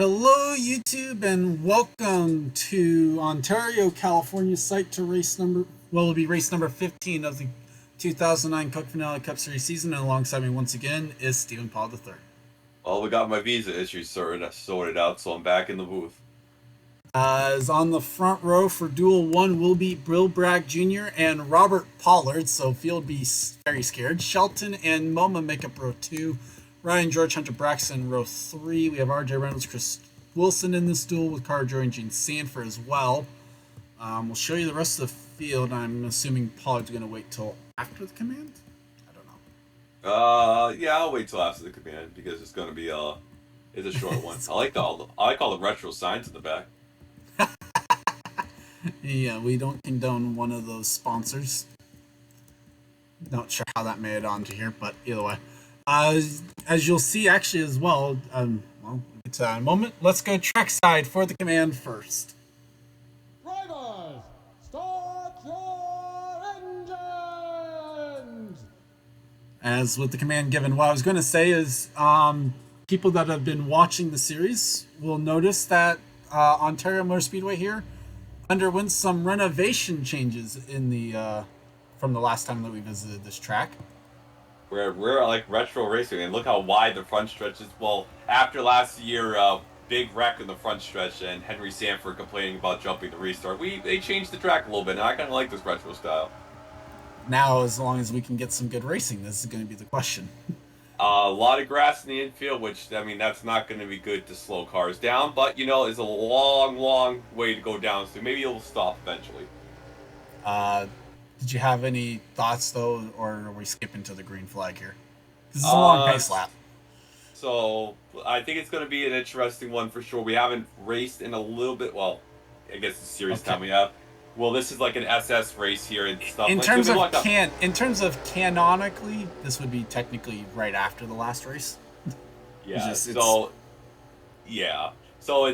Hello, YouTube, and welcome to Ontario, California site to it'll be race number 15 of the 2009 Cook Finale Cup Series season, and alongside me once again is Stephen Paul III. Well, we got my visa issues sorted out, so I'm back in the booth. As on the front row for Duel 1 will be Bill Bragg Jr. and Robert Pollard, so Field be very scared. Shelton and MoMA make up row 2. Ryan, George, Hunter, Braxton, row 3. We have RJ Reynolds, Chris Wilson in this duel with Cara Joy and Gene Sanford as well. We'll show you the rest of the field. I'm assuming Pollard's going to wait till after the command? I don't know. Yeah, I'll wait till after the command because it's gonna be it's a short one. I like all the retro signs in the back. Yeah, we don't condone one of those sponsors. Not sure how that made it onto here, but either way. As you'll see actually as well, we'll get to that in a moment. Let's go trackside for the command first. Drivers, start your engines! As with the command given, what I was going to say is people that have been watching the series will notice that Ontario Motor Speedway here underwent some renovation changes in the from the last time that we visited this track. We're like retro racing, and look how wide the front stretch is. Well, after last year, big wreck in the front stretch, and Henry Sanford complaining about jumping the restart, they changed the track a little bit, and I kind of like this retro style. Now, as long as we can get some good racing, this is going to be the question. A lot of grass in the infield, which, I mean, that's not going to be good to slow cars down, but, you know, it's a long, long way to go down, so maybe it'll stop eventually. Did you have any thoughts, though, or are we skipping to the green flag here? This is a long pace lap. So, I think it's going to be an interesting one for sure. We haven't raced in a little bit, well, I guess the series coming up. Well, this is like an SS race here and stuff. In terms of canonically, this would be technically right after the last race. Yeah. So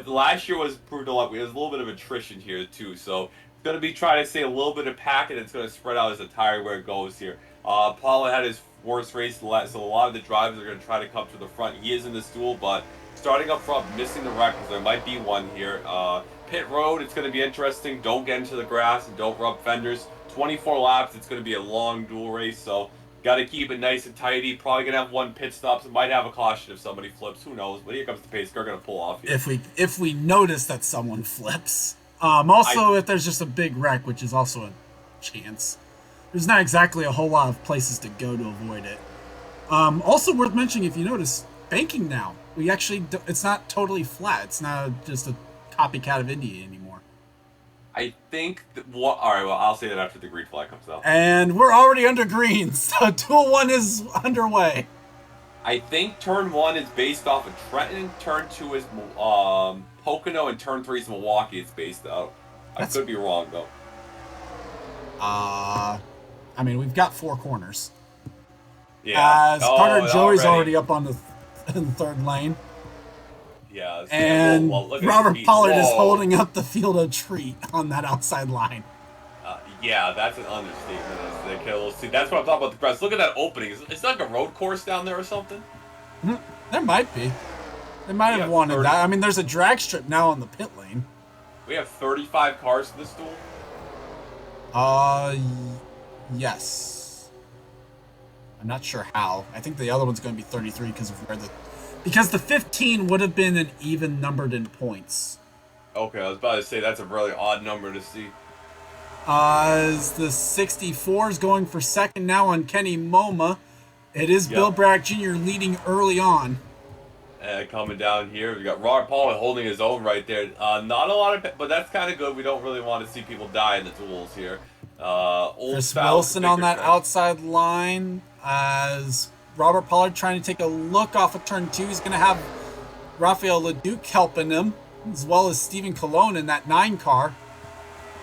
last year was proved a lot. There's a little bit of attrition here too. So it's going to be trying to stay a little bit of pack, and it's going to spread out as the tire where it goes here. Paulo had his worst race, so a lot of the drivers are going to try to come to the front. He is in this duel, but starting up front, missing the records. There might be one here. Pit road, it's going to be interesting. Don't get into the grass and don't rub fenders. 24 laps, it's going to be a long duel race, so got to keep it nice and tidy. Probably going to have one pit stop, so might have a caution if somebody flips. Who knows? But here comes the pace car going to pull off here. If we notice that someone flips. If there's just a big wreck, which is also a chance. There's not exactly a whole lot of places to go to avoid it. Also worth mentioning, if you notice, banking now. It's not totally flat. It's not just a copycat of India anymore. I think all right, well, I'll say that after the green flag comes out. And we're already under green, so Duel 1 is underway. I think turn 1 is based off of Trenton, turn 2 is Pocono, and turn 3 is Milwaukee. It's based out. I could be wrong though. I mean, we've got 4 corners. Yeah. Carter Joey's already up on in the third lane. Yeah, and Robert Pollard is holding up the field a treat on that outside line. Yeah, that's an understatement. That's what I'm talking about the grass. Look at that opening. It's like a road course down there or something. There might be. They might have wanted that. I mean, there's a drag strip now on the pit lane. We have 35 cars in this duel? Yes. I'm not sure how. I think the other one's going to be 33 because the 15 would have been an even numbered in points. Okay, I was about to say that's a really odd number to see. As the 64 is going for second now on Kenny MoMA. It is Bill Bragg Jr. leading early on. Coming down here, we got Robert Pollard holding his own right there. Not a lot of, but that's kind of good. We don't really want to see people die in the duels here. Chris Wilson on that outside line as Robert Pollard trying to take a look off of turn 2. He's going to have Rafael Leduc helping him, as well as Stephen Colon in that 9 car.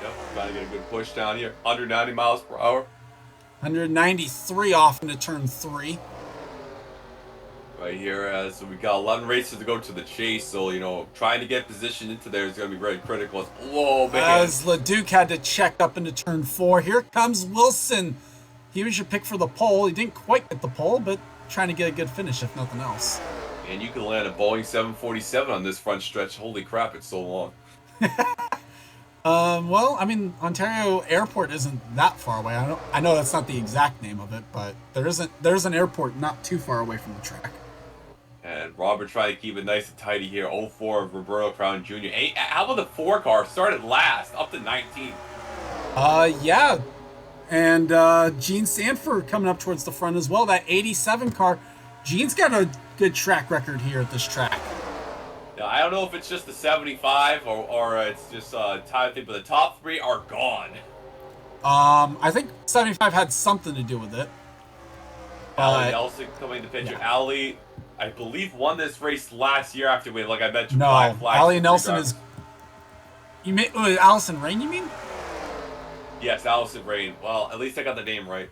Yep, trying to get a good push down here. 190 miles per hour. 193 off into turn 3. Right here, so we got 11 races to go to the chase, so, you know, trying to get position into there is going to be very critical. Whoa, man. As Leduc had to check up into turn 4. Here comes Wilson. He was your pick for the pole. He didn't quite get the pole, but trying to get a good finish, if nothing else. And you can land a Boeing 747 on this front stretch. Holy crap, it's so long. Well, I mean, Ontario Airport isn't that far away. I know that's not the exact name of it, but there's an airport not too far away from the track. And Robert trying to keep it nice and tidy here. 04 of Roberto Crown Jr. Hey, how about the 4 car? Started last, up to 19. Yeah. And Gene Sanford coming up towards the front as well. That 87 car. Gene's got a good track record here at this track. Now, I don't know if it's just the 75 or it's just a time thing, but the top 3 are gone. I think 75 had something to do with it. Ali Nelson coming to picture. Yeah. Ali, I believe, won this race last year after we, like I mentioned, no, Black Flag. Ali Nelson is... You mean Allison Rain, you mean? Yes, Allison Rain. Well, at least I got the name right.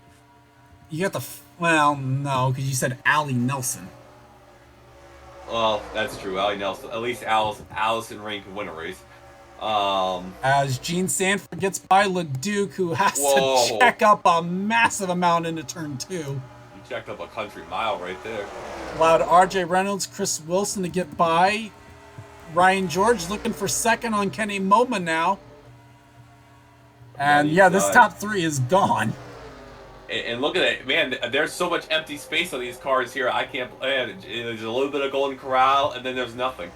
You got the... Well, no, because you said Ali Nelson. Well, that's true. Ali Nelson. At least Allison Rain can win a race. As Gene Sanford gets by LeDuc, who has to check up a massive amount into turn 2. You checked up a country mile right there. Allowed RJ Reynolds, Chris Wilson to get by. Ryan George looking for second on Kenny Moma now. And yeah, this top 3 is gone. And look at it, man, there's so much empty space on these cars here. I can't, there's a little bit of Golden Corral, and then there's nothing.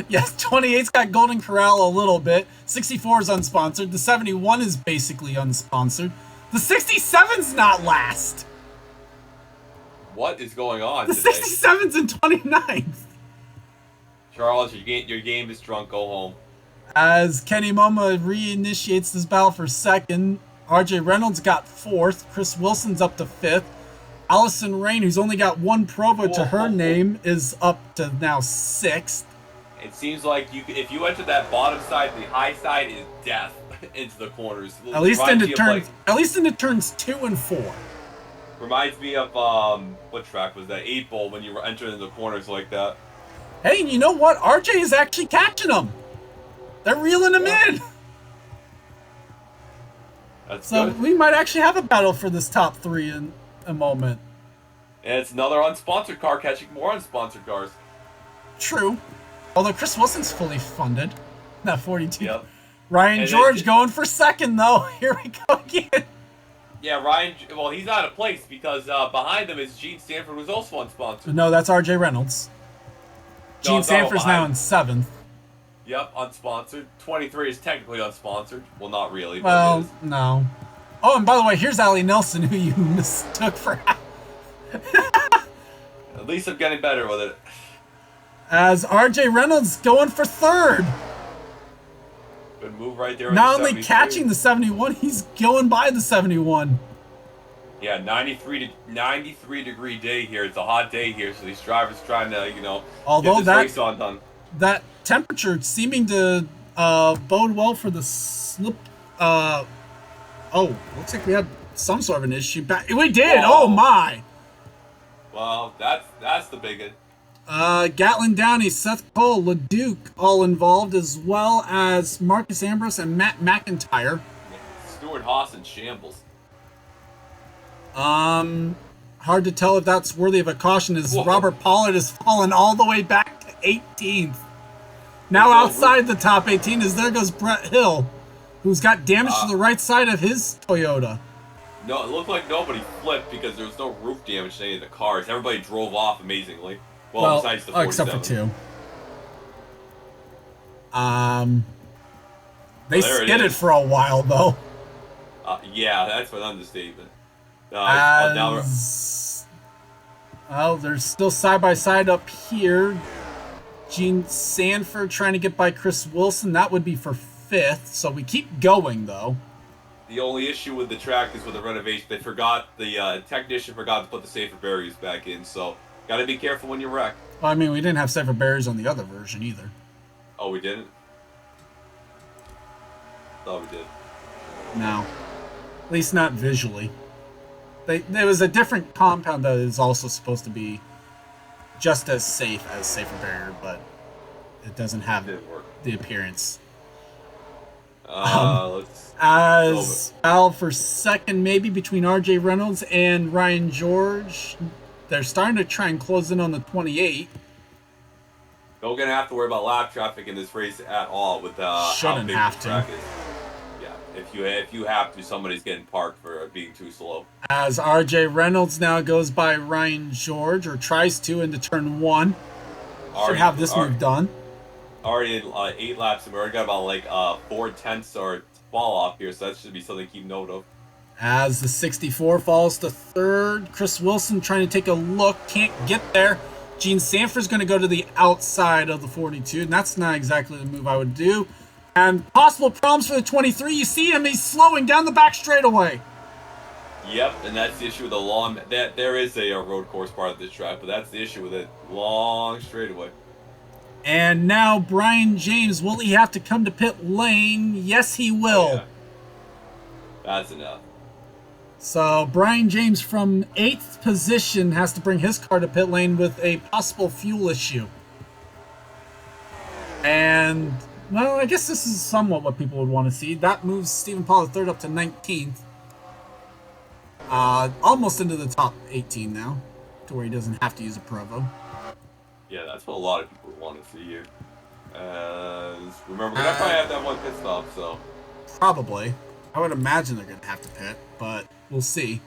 Yes, 28's got Golden Corral a little bit. 64 is unsponsored. The 71 is basically unsponsored. The 67's not last. What is going on the today? 67's in 29th. Charles, your game is drunk. Go home. As Kenny Moma reinitiates this battle for second, RJ Reynolds got 4th. Chris Wilson's up to 5th. Allison Rain, who's only got 1 Provo to her name, is up to now 6th. It seems like if you enter that bottom side, the high side is death into the corners. At least into turns 2 and 4. Reminds me of what track was that? 8 Bowl when you were entering the corners like that. Hey, and you know what? RJ is actually catching them. They're reeling him in. That's so good. We might actually have a battle for this top 3 in a moment. And it's another unsponsored car catching more unsponsored cars. True. Although Chris Wilson's fully funded. That 42. Yep. Ryan George going for second, though. Here we go again. Yeah, Ryan, well, he's out of place because behind them is Gene Sanford, who's also unsponsored. No, that's RJ Reynolds. Gene Sanford's now in 7th. Yep, unsponsored. 23 is technically unsponsored. Well, not really. Well, but it is. No. Oh, and by the way, here's Ali Nelson, who you mistook for... At least I'm getting better with it. As RJ Reynolds going for 3rd. Good move right there. Not only catching the 71, he's going by the 71. Yeah, 93 degree day here. It's a hot day here, so these drivers trying to, Although get this race on done. That temperature seeming to bode well for the slip. Looks like we had some sort of an issue back. We did. Whoa. Oh my. Well, that's the big one. Gatlin Downey, Seth Cole, LeDuc all involved, as well as Marcus Ambrose and Matt McIntyre. Stuart Haas in shambles. Hard to tell if that's worthy of a caution, as Robert Pollard has fallen all the way back to 18th. Now outside the top 18, as there goes Brett Hill, who's got damage to the right side of his Toyota. No, it looked like nobody flipped because there was no roof damage to any of the cars. Everybody drove off amazingly. Well, besides the 47. Except for 2. They skidded for a while, though. Yeah, that's an understatement. Well, they're still side-by-side up here. Gene Sanford trying to get by Chris Wilson. That would be for 5th, so we keep going, though. The only issue with the track is with the renovation. They forgot, the technician forgot to put the safer barriers back in, so gotta be careful when you wreck. Well, I mean, we didn't have safer barriers on the other version, either. Oh, we didn't? Thought we did. No. At least not visually. There was a different compound that is also supposed to be just as safe as safer barrier, but it doesn't have the appearance. Let's battle for second, maybe between RJ Reynolds and Ryan George. They're starting to try and close in on the 28. Don't gonna have to worry about lap traffic in this race at all with how Shouldn't big have the to. track is. Yeah, if you have to, somebody's getting parked for being too slow. As RJ Reynolds now goes by Ryan George, or tries to, into turn 1. Should have this move done. Already 8 laps, and we already got about like 4/10 or fall off here, so that should be something to keep note of. As the 64 falls to third, Chris Wilson trying to take a look, can't get there. Gene Sanford's going to go to the outside of the 42, and that's not exactly the move I would do. And possible problems for the 23. You see him, he's slowing down the back straightaway. Yep, and that's the issue with the long. That there is a road course part of this track, but that's the issue with it. Long straightaway. And now Brian James, will he have to come to pit lane? Yes, he will. Oh, yeah. That's enough. So Brian James from 8th position has to bring his car to pit lane with a possible fuel issue. And, well, I guess this is somewhat what people would want to see. That moves Stephen Paul III up to 19th. Almost into the top 18 now, to where he doesn't have to use a Provo. Yeah, that's what a lot of people want to see here. Remember, we're gonna probably have that one pit stop, so. Probably. I would imagine they're going to have to pit, but we'll see.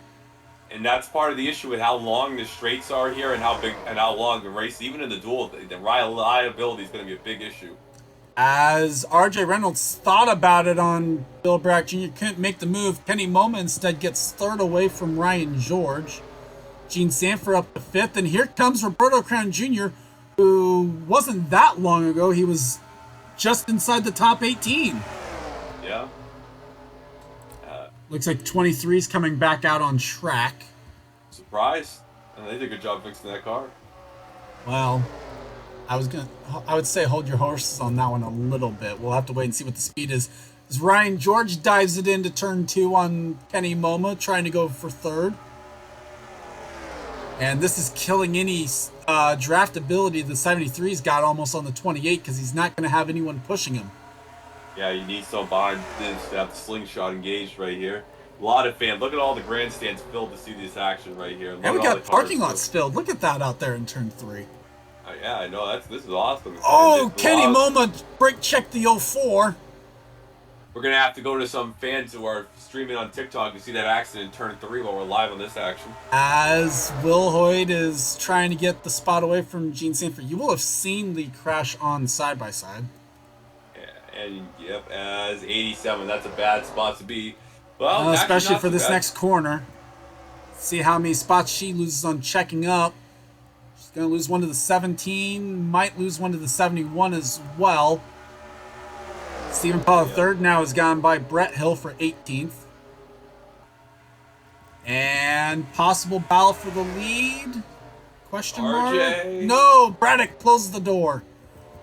And that's part of the issue with how long the straights are here and how big and how long the race, even in the duel, the reliability is going to be a big issue. As RJ Reynolds thought about it on Bill Bragg Jr., couldn't make the move. Kenny Moma instead gets third away from Ryan George. Gene Sanford up to 5th, and here comes Roberto Crown Jr., who wasn't that long ago. He was just inside the top 18. Yeah. Looks like 23's coming back out on track. Surprise. And they did a good job fixing that car. Well, I would say hold your horses on that one a little bit. We'll have to wait and see what the speed is. As Ryan George dives it into turn 2 on Kenny Moma, trying to go for 3rd. And this is killing any draftability the 73's got almost on the 28, because he's not going to have anyone pushing him. Yeah, you need some behind this to have the slingshot engaged right here. A lot of fans. Look at all the grandstands filled to see this action right here. And we got parking lots filled. Look at that out there in turn 3. Yeah, I know. This is awesome. Oh, Kenny Moma brake checked the 04. We're going to have to go to some fans who are streaming on TikTok to see that accident in turn 3 while we're live on this action. As Will Hoyt is trying to get the spot away from Gene Sanford. You will have seen the crash on side-by-side. And yep, as 87, that's a bad spot to be. Well, especially for this next corner. See how many spots she loses on checking up. She's going to lose one to the 17, might lose one to the 71 as well. Stephen Paul III now has gone by Brett Hill for 18th. And possible battle for the lead? Question mark? RJ. No, Braddock closes the door.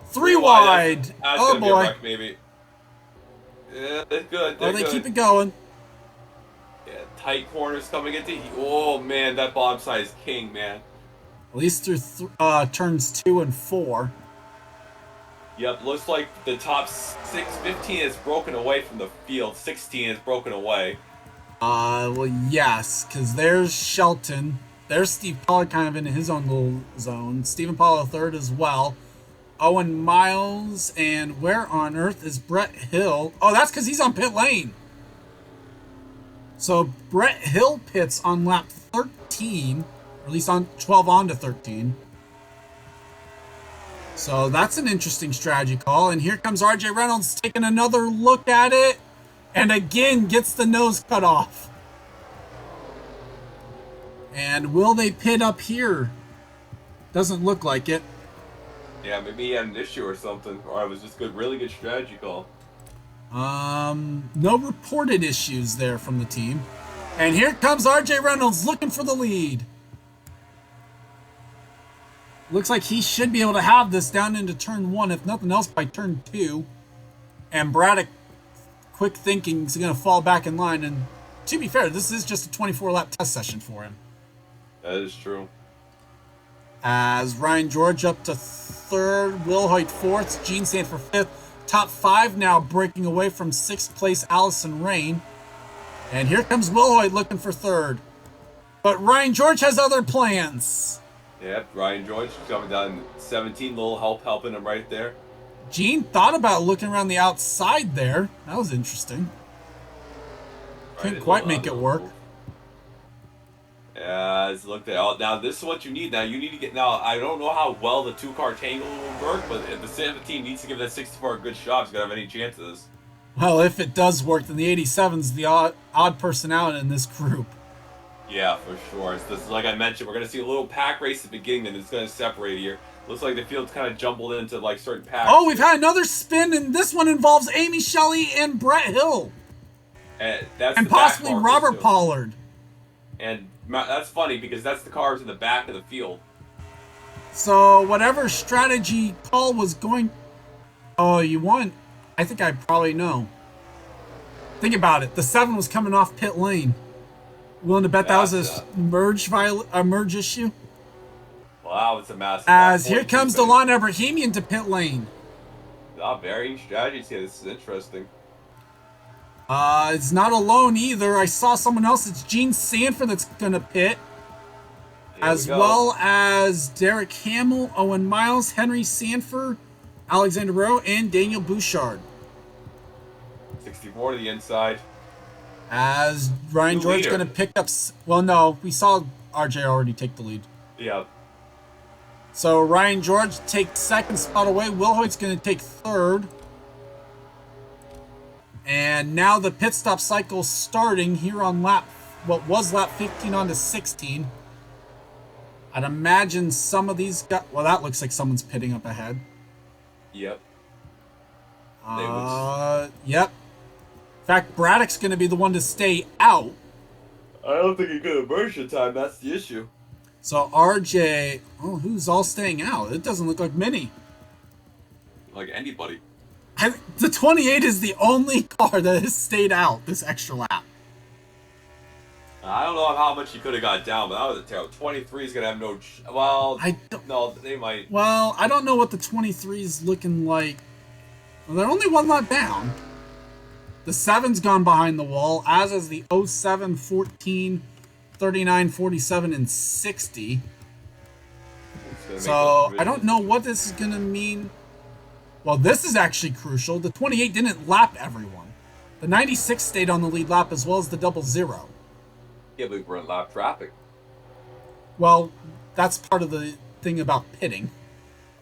3 wide. That's Oh boy. wreck, maybe. Yeah, they're good. They keep it going. Yeah, tight corners coming into. Oh man, that bottom side is king, man. At least through turns 2 and 4. Yep, looks like the top 15 is broken away from the field. 16 is broken away. Well, yes, because there's Shelton. There's Steve Pollard kind of in his own little zone. Stephen Pollard third as well. Owen Miles, and where on earth is Brett Hill? Oh, that's because he's on pit lane. So Brett Hill pits on lap 13, or at least on 12 on to 13. So that's an interesting strategy call. And here comes RJ Reynolds taking another look at it, and again gets the nose cut off. And will they pit up here? Doesn't look like it. Yeah, maybe he had an issue or something, or it was just good, really good strategy call. No reported issues there from the team. And here comes RJ Reynolds looking for the lead. Looks like he should be able to have this down into turn 1, if nothing else by turn 2. And Braddock, quick thinking, is going to fall back in line. And to be fair, this is just a 24-lap test session for him. That is true. As Ryan George up to 3rd, Will Hoyt 4th, Gene Sanford 5th. Top 5 now breaking away from 6th place Allison Rain. And here comes Will Hoyt looking for 3rd. But Ryan George has other plans. Yep, Ryan George coming down 17, little helping him right there. Gene thought about looking around the outside there. That was interesting. Couldn't quite make it work. Yeah, it's looked at. Oh, now this is what you need. Now you need to get. Now I don't know how well the 2-car tangle will work, but if the 17 needs to give that 64 a good shot, it's gonna have any chances. Well, if it does work, then the 87's the odd person out in this group. Yeah, for sure. It's this, like I mentioned, we're gonna see a little pack race at the beginning, and it's gonna separate here. Looks like the field's kind of jumbled into like certain packs. Oh, we've had another spin, and this one involves Amy Shelley and Brett Hill. And possibly Robert Pollard. And that's funny because that's the cars in the back of the field. So whatever strategy Paul was going... Oh, you won. I think I probably know. Think about it. The 7 was coming off pit lane. Willing to bet that was a merge issue? Wow, it's a massive... As here comes Delon Abrahamian to pit lane. Varying strategies here. This is interesting. It's not alone either. I saw someone else. It's Gene Sanford that's going to pit. As well as Derek Hamill, Owen Miles, Henry Sanford, Alexander Rowe, and Daniel Bouchard. 64 to the inside. As Ryan George going to pick up... Well, no. We saw RJ already take the lead. Yeah. So Ryan George takes second spot away. Will Hoyt's going to take third. And now the pit stop cycle starting here on what was lap 15 on to 16. I'd imagine some of these guys... Well, that looks like someone's pitting up ahead. Yep. Yep. In fact, Braddock's going to be the one to stay out. I don't think he could have merged in time. That's the issue. So RJ... Oh, who's all staying out? It doesn't look like many. Like anybody. The 28 is the only car that has stayed out this extra lap. I don't know how much he could have got down, but that was a terrible. 23 is going to have no... Well, no, they might... Well, I don't know what the 23 is looking like. Well, they're only one lap down. The 7's gone behind the wall, as is the 07, 14, 39, 47, and 60. So, I don't know what this is going to mean. Well, this is actually crucial. The 28 didn't lap everyone. The 96 stayed on the lead lap as well as the 00. Yeah, but we're in lap traffic. Well, that's part of the thing about pitting.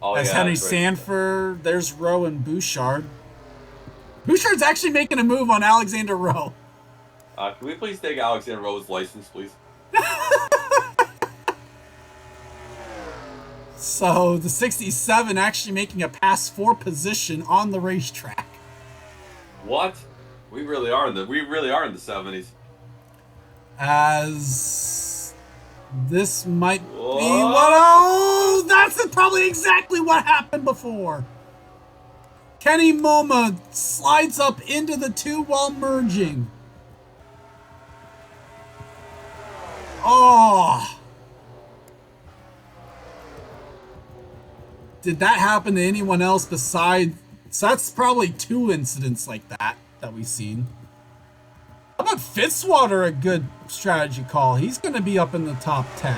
Oh, As yeah, Henry right. Sanford, there's Rowe and Bouchard. Bouchard's actually making a move on Alexander Rowe. Can we please take Alexander Rowe's license, please? So the 67 actually making a pass 4 position on the racetrack. What? We really are in the 70s. As this might be what... Oh, that's probably exactly what happened before. Kenny Moma slides up into the 2 while merging. Oh. Did that happen to anyone else besides... So that's probably 2 incidents like that we've seen. How about Fitzwater, a good strategy call? He's going to be up in the top 10.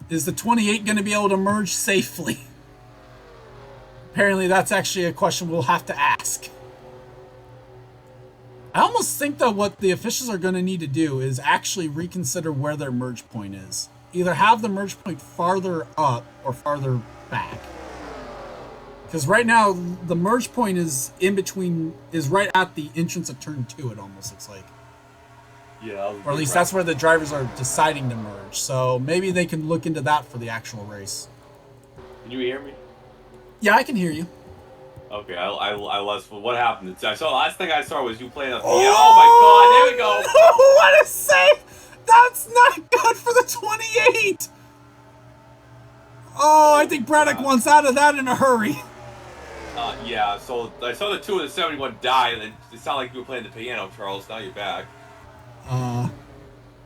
Is the 28 going to be able to merge safely? Apparently that's actually a question we'll have to ask. I almost think that what the officials are going to need to do is actually reconsider where their merge point is. Either have the merge point farther up or farther back. Because right now, the merge point is in between, is right at the entrance of turn 2, it almost looks like. Yeah. Or at least that's where the drivers are deciding to merge. So maybe they can look into that for the actual race. Can you hear me? Yeah, I can hear you. Okay, I lost. What happened? I saw last thing I saw was you playing. Oh my God! There we go. What a save! That's not good for the 28. Oh, I think Braddock wants out of that in a hurry. Yeah. So I saw the 2 of the 71 die, and then it sounded like you were playing the piano, Charles. Now you're back.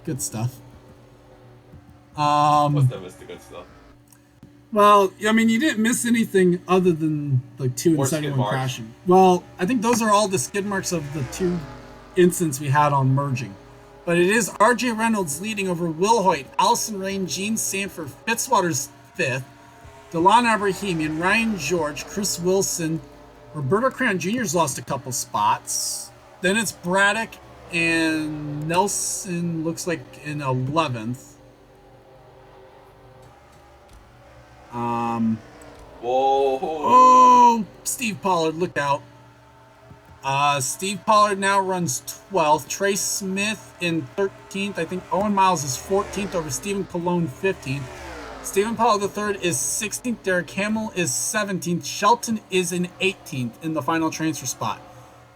Good stuff. Must have missed the good stuff. Well, I mean, you didn't miss anything other than the 2 and 71 crashing. Well, I think those are all the skid marks of the 2 incidents we had on merging. But it is R.J. Reynolds leading over Will Hoyt, Allison Rain, Gene Sanford, Fitzwater's 5th, Delon Abrahamian, Ryan George, Chris Wilson. Roberto Crown Jr.'s lost a couple spots. Then it's Braddock and Nelson looks like in 11th. Whoa. Oh, Steve Pollard, look out. Steve Pollard now runs 12th. Trey Smith in 13th. I think Owen Miles is 14th over Stephen Colon 15th. Stephen Pollard III is 16th. Derek Hamill is 17th. Shelton is in 18th in the final transfer spot.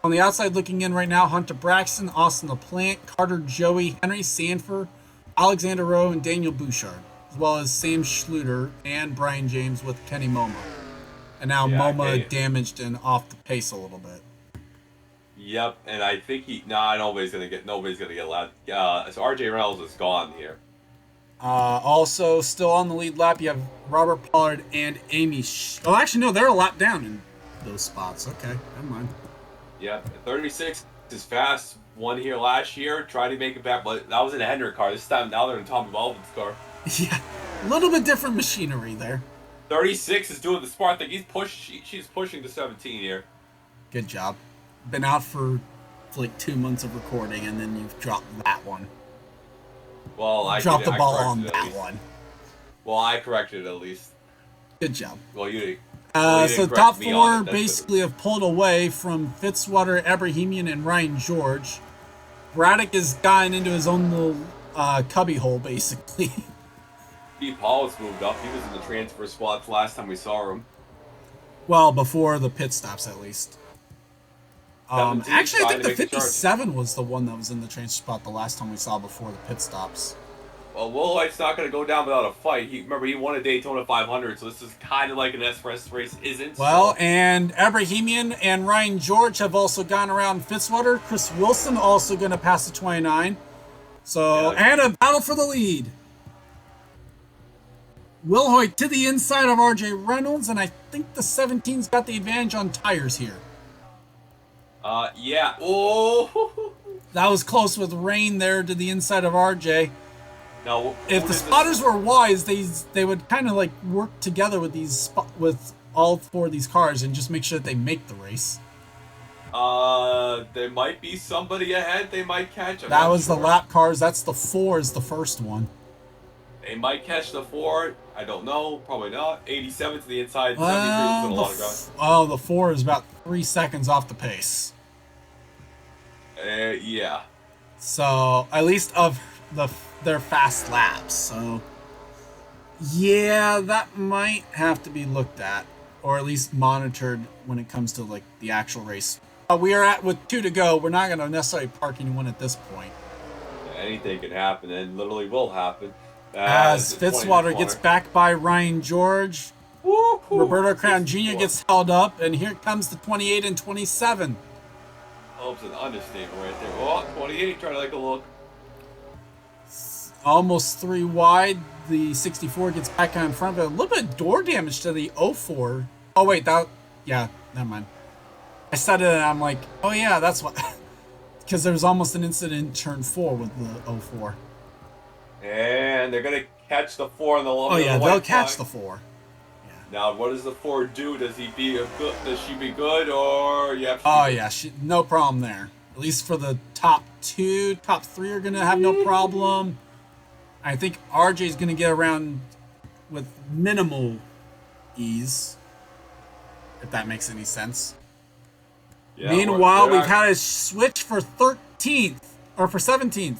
On the outside looking in right now, Hunter Braxton, Austin LaPlante, Carter Joey, Henry Sanford, Alexander Rowe, and Daniel Bouchard, as well as Sam Schluter and Brian James with Kenny Moma. And now Moma damaged and off the pace a little bit. Yep, and I think nobody's gonna get allowed. So RJ Reynolds is gone here. Also, still on the lead lap, you have Robert Pollard and Amy. Oh, actually, no, they're a lap down in those spots. Okay, never mind. Yep, 36 is fast. Won here last year. Tried to make it back, but that was in a Hendrick car. This time, now they're in Tommy Baldwin's car. Yeah, a little bit different machinery there. 36 is doing the smart thing. She's pushing to 17 here. Good job. Been out for like 2 months of recording, and then you've dropped that one. Well, I dropped the ball on that one. Well, I corrected it at least. Good job. Well, you didn't. So the top 4 basically have pulled away from Fitzwater, Abrahamian, and Ryan George. Braddock has gotten into his own little cubby hole, basically. Steve Paul has moved up. He was in the transfer spots last time we saw him. Well, before the pit stops, at least. Actually, I think the 57 was the one that was in the transfer spot the last time we saw before the pit stops. Well, Will Hoyt's not going to go down without a fight. Remember, he won a Daytona 500, so this is kind of like an express race, isn't? Well, and Abrahamian and Ryan George have also gone around Fitzwater. Chris Wilson also going to pass the 29. So, yeah. And a battle for the lead. Will Hoyt to the inside of R.J. Reynolds, and I think the 17's got the advantage on tires here. Yeah. Oh. That was close with Rain there to the inside of RJ. Now, if the spotters were wise, they would kind of like work together with with all 4 of these cars and just make sure that they make the race. There might be somebody ahead. They might catch. That was the lap cars. That's the 4 is the first one. They might catch the 4. I don't know. Probably not. 87 to the inside. 73 was in a lot of guys. Oh, the 4 is about 3 seconds off the pace. Yeah. So at least of their fast laps. So yeah, that might have to be looked at, or at least monitored when it comes to like the actual race. We are at with 2 to go. We're not going to necessarily park anyone at this point. Anything can happen, and literally will happen. As Fitzwater gets back by Ryan George, Roberto Crown Jr. gets held up, and here comes the 28 and 27. Oh, it's an understatement right there. Oh, 28, trying to like a look. Almost 3 wide. The 64 gets back on front, but a little bit of door damage to the 04. Oh, wait, yeah, never mind. I said it, and I'm like, oh, yeah, that's what. Because there was almost an incident in turn 4 with the 04. And they're going to catch the 4 on the low. Oh, yeah, they'll catch the 4. Yeah. Now, what does the 4 do? Does she be good, or you have to yeah, no problem there. At least for the top 2, top 3 are going to have no problem. I think RJ is going to get around with minimal ease, if that makes any sense. Yeah, meanwhile, we've had a switch for 13th, or for 17th.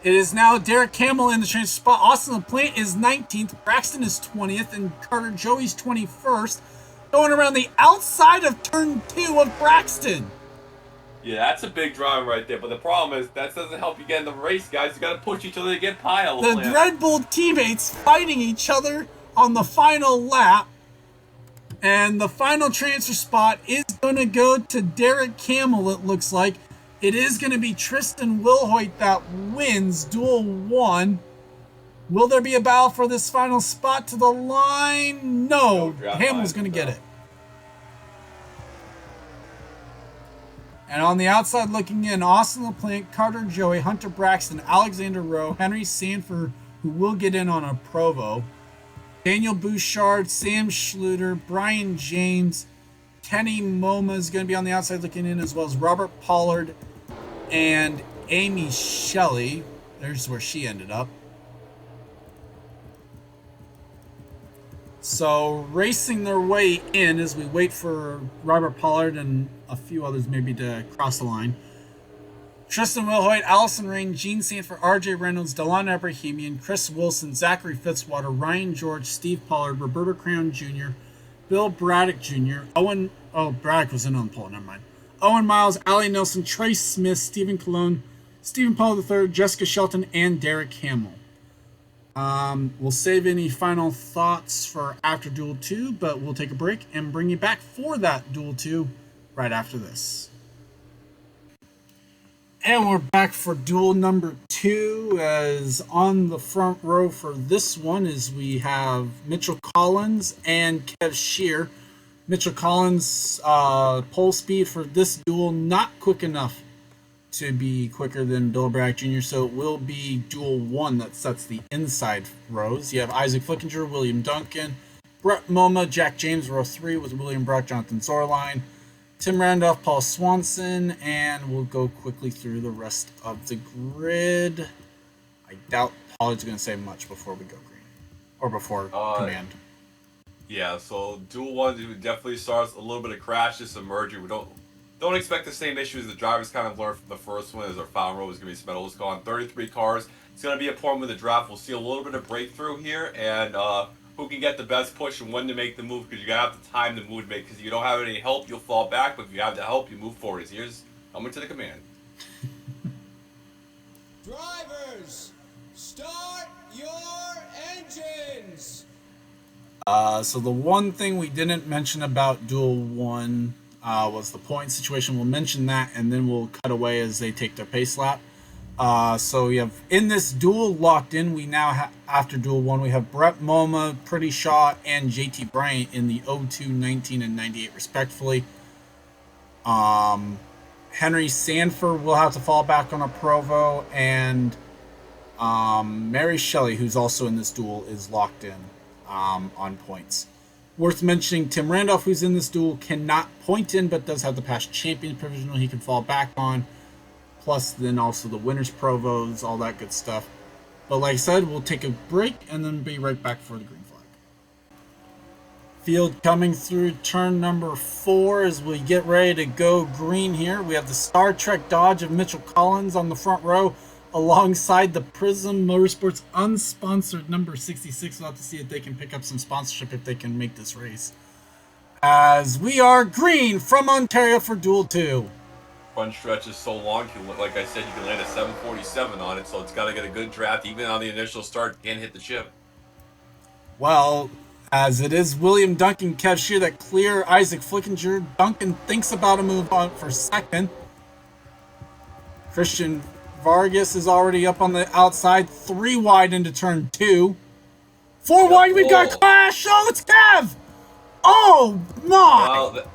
It is now Derek Hamill in the transfer spot. Austin LaPlante is 19th. Braxton is 20th. And Carter Joey's 21st. Going around the outside of turn 2 of Braxton. Yeah, that's a big drive right there. But the problem is, that doesn't help you get in the race, guys. You got to push each other to get piled. The Red Bull teammates fighting each other on the final lap. And the final transfer spot is going to go to Derek Hamill, it looks like. It is going to be Tristan Wilhoit that wins Duel 1. Will there be a battle for this final spot to the line? No. Hamill's going to get it. And on the outside looking in, Austin LaPlante, Carter Joey, Hunter Braxton, Alexander Rowe, Henry Sanford, who will get in on a Provo, Daniel Bouchard, Sam Schluter, Brian James, Kenny Moma is going to be on the outside looking in, as well as Robert Pollard and Amy Shelley. There's where she ended up. So racing their way in as we wait for Robert Pollard and a few others maybe to cross the line. Tristan Wilhoit, Allison Rain, Gene Sanford, RJ Reynolds, Delon Abrahamian, Chris Wilson, Zachary Fitzwater, Ryan George, Steve Pollard, Roberto Crown Jr., Bill Braddock Jr., Braddock was in on the pole, never mind. Owen Miles, Allie Nelson, Trace Smith, Stephen Colon, Stephen Paul III, Jessica Shelton, and Derek Hamill. We'll save any final thoughts for after Duel 2, but we'll take a break and bring you back for that Duel 2 right after this. And we're back for Duel number 2, as on the front row for this one is we have Mitchell Collins and Kev Shear. Mitchell Collins' pole speed for this duel not quick enough to be quicker than Bill Bragg Jr., so it will be Duel 1 that sets the inside rows. You have Isaac Flickinger, William Duncan, Brett Moma, Jack James, row 3 with William Brock, Jonathan Zorline, Tim Randolph, Paul Swanson, and we'll go quickly through the rest of the grid. I doubt Pollard's going to say much before we go green, or before command. Yeah, so Duel 1 definitely starts a little bit of crashes emerging. We don't expect the same issues the drivers kind of learned from the first one, as our final row is going to be Smettles gone. 33 cars. It's going to be important with the draft. We'll see a little bit of breakthrough here, and who can get the best push and when to make the move, because you got to have the time to move to make, because if you don't have any help, you'll fall back, but if you have the help, you move forward. Here's coming to the command. Drivers, start your engines! So the one thing we didn't mention about Duel 1 was the point situation. We'll mention that, and then we'll cut away as they take their pace lap. So we have, in this duel locked in, we now have, after Duel 1, we have Brett Moma, Pretty Shaw, and JT Bryant in the 02, 19, and 98 respectively. Henry Sanford will have to fall back on a Provo, and Mary Shelley, who's also in this duel, is locked in on points. Worth mentioning, Tim Randolph, who's in this duel, cannot point in, but does have the past champion provisional he can fall back on. Plus, then also the winners' provos, all that good stuff. But like I said, we'll take a break and then be right back for the green flag. Field coming through turn number 4 as we get ready to go green here. We have the Star Trek Dodge of Mitchell Collins on the front row, alongside the Prism Motorsports unsponsored number 66. We'll have to see if they can pick up some sponsorship if they can make this race. As we are green from Ontario for Duel 2. Front stretch is so long, like I said, you can land a 747 on it, so it's got to get a good draft. Even on the initial start, can't hit the chip. Well, as it is William Duncan, Kev Shear that clear Isaac Flickinger. Duncan thinks about a move on for second. Christian Vargas is already up on the outside, 3 wide into turn 2. 4 wide, we got Clash! Oh, it's Kev! Oh, my! Well,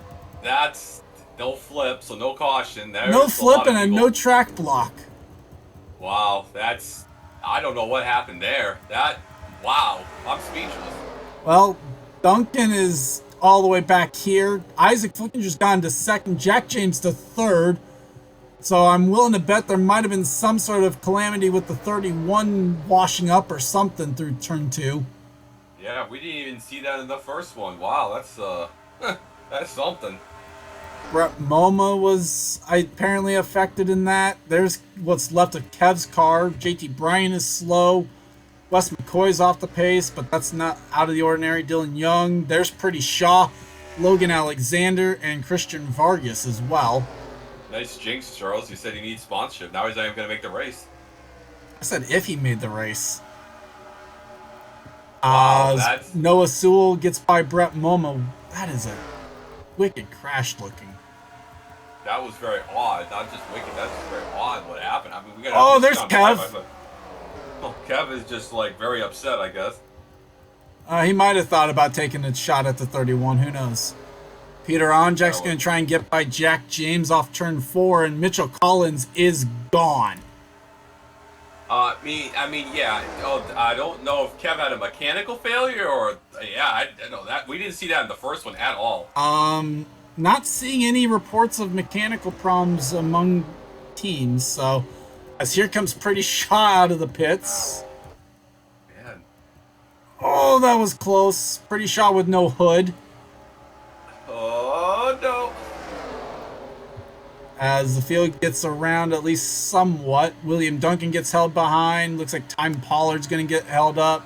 that's no flip, so no caution. There's no flip and a no track block. Wow, that's... I don't know what happened there. Wow, I'm speechless. Well, Duncan is all the way back here. Isaac Flickinger's gone to second. Jack James to third. So I'm willing to bet there might have been some sort of calamity with the 31 washing up or something through turn 2. Yeah, we didn't even see that in the first one. Wow, that's something. Brett Moma was apparently affected in that. There's what's left of Kev's car. JT Bryan is slow. Wes McCoy's off the pace, but that's not out of the ordinary. Dylan Young. There's Pretty Shaw, Logan Alexander, and Christian Vargas as well. Nice jinx, Charles. You said he needs sponsorship. Now he's not even going to make the race. I said if he made the race. Wow, Noah Sewell gets by Brett Moma. That is a wicked crash looking. That was very odd. Not just wicked, that's just very odd what happened. I mean, we got there's Kev. Kev is just like very upset, I guess. He might have thought about taking a shot at the 31. Who knows? Peter Onjak's going to try and get by Jack James off turn 4, and Mitchell Collins is gone. I mean, yeah. Oh, I don't know if Kev had a mechanical failure or I know that we didn't see that in the first one at all. Not seeing any reports of mechanical problems among teams. So, as here comes Pretty Shaw out of the pits. Man. Oh, that was close. Pretty Shaw with no hood. Oh no. As the field gets around at least somewhat, William Duncan gets held behind. Looks like Time Pollard's going to get held up.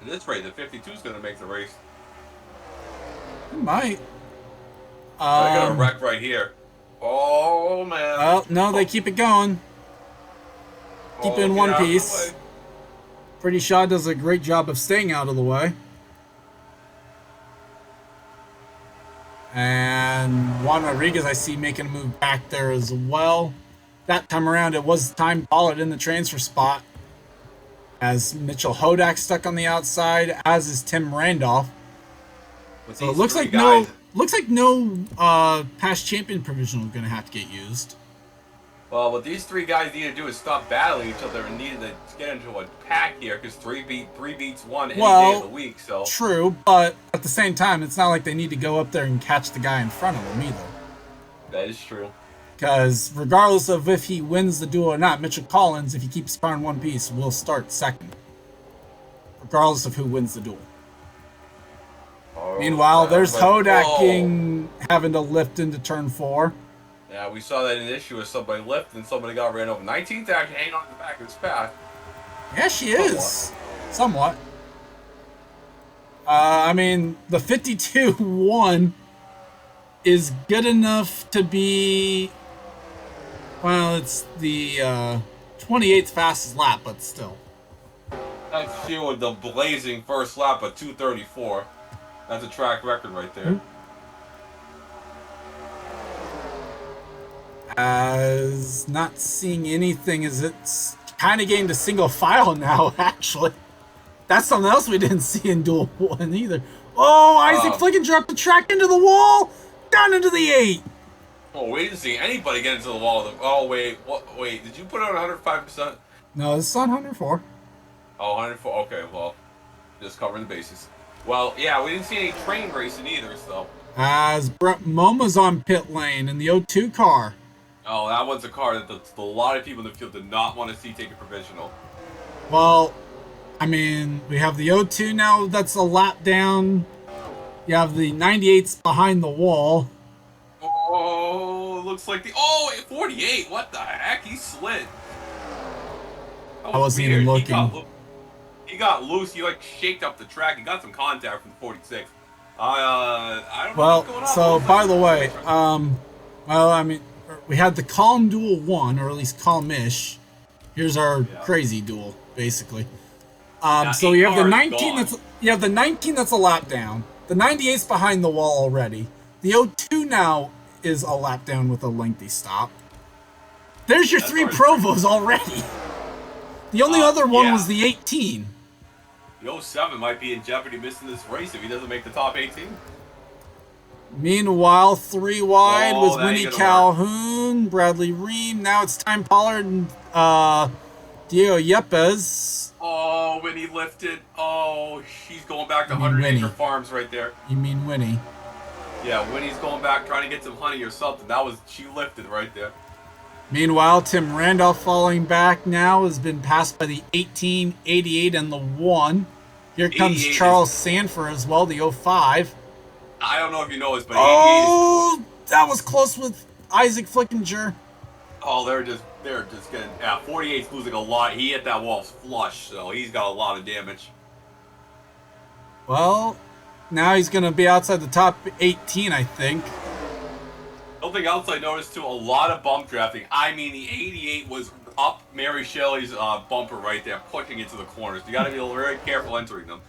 At this rate, the 52 is going to make the race. It might. I got a wreck right here. Oh, man. Well, no, they keep it going. Keep it in one piece. Pretty Shaw does a great job of staying out of the way. And Juan Rodriguez, I see, making a move back there as well. That time around, it was Time Pollard in the transfer spot. As Mitchell Hodak stuck on the outside, as is Tim Randolph. So it looks like no past champion provisional is going to have to get used. Well, what these three guys need to do is stop battling each other and need to get into a pack here, because three beats one any day of the week. So true, but at the same time, it's not like they need to go up there and catch the guy in front of them either. That is true. Because regardless of if he wins the duel or not, Mitchell Collins, if he keeps car in one piece, will start second, regardless of who wins the duel. Meanwhile, there's Hodak having to lift into turn 4. Yeah, we saw that an issue with somebody lifted and somebody got ran over. 19th actually hanging on the back of his path. Yeah, she is. Somewhat. I mean, the 52-1 is good enough to be... Well, it's the 28th fastest lap, but still. That's she with the blazing first lap of 2:34. That's a track record right there. As not seeing anything, as it's kind of getting to single file now, actually. That's something else we didn't see in Duel 1 either. Oh, Isaac Flicken dropped the track into the wall, down into the 8. Oh, we didn't see anybody get into the wall. Oh, wait, wait, did you put it on 105%? No, this is on 104. Oh, 104, okay, well, just covering the bases. Well, yeah, we didn't see any train racing either, so. As Brett Moma's on pit lane in the O2 car. Oh, that one's a car that a lot of people in the field did not want to see take a provisional. Well, I mean, we have the O2 now that's a lap down. You have the 98s behind the wall. Oh, looks like the... Oh, 48, what the heck? He slid. I wasn't even looking. He got loose. He, like, shaked up the track. He got some contact from the 46. I don't know what's going on. So, by the way, well, I mean... We had the calm duel 1, or at least calm-ish. Here's our crazy duel, basically. So you have the 19 that's a lap down. The 98's behind the wall already. The O2 now is a lap down with a lengthy stop. There's your 3 Provos already. The only other one was the 18. The 07 might be in jeopardy missing this race if he doesn't make the top 18. Meanwhile, 3 wide was Winnie Calhoun, Bradley Ream. Now it's Time Pollard and Diego Yepes. Oh, Winnie lifted. Oh, she's going back to 100 Acre Farms right there. You mean Winnie? Yeah, Winnie's going back trying to get some honey or something. She lifted right there. Meanwhile, Tim Randolph falling back now has been passed by the 18, 88, and the 1. Here comes Charles Sanford as well, the 05. I don't know if you know this, but 88 is... that was close with Isaac Flickinger. Oh, they're just getting... Yeah, 48's losing a lot. He hit that wall flush, so he's got a lot of damage. Well, now he's going to be outside the top 18, I think. Something else I noticed, too, a lot of bump drafting. I mean, the 88 was up Mary Shelley's bumper right there, pushing into the corners. You got to be very careful entering them.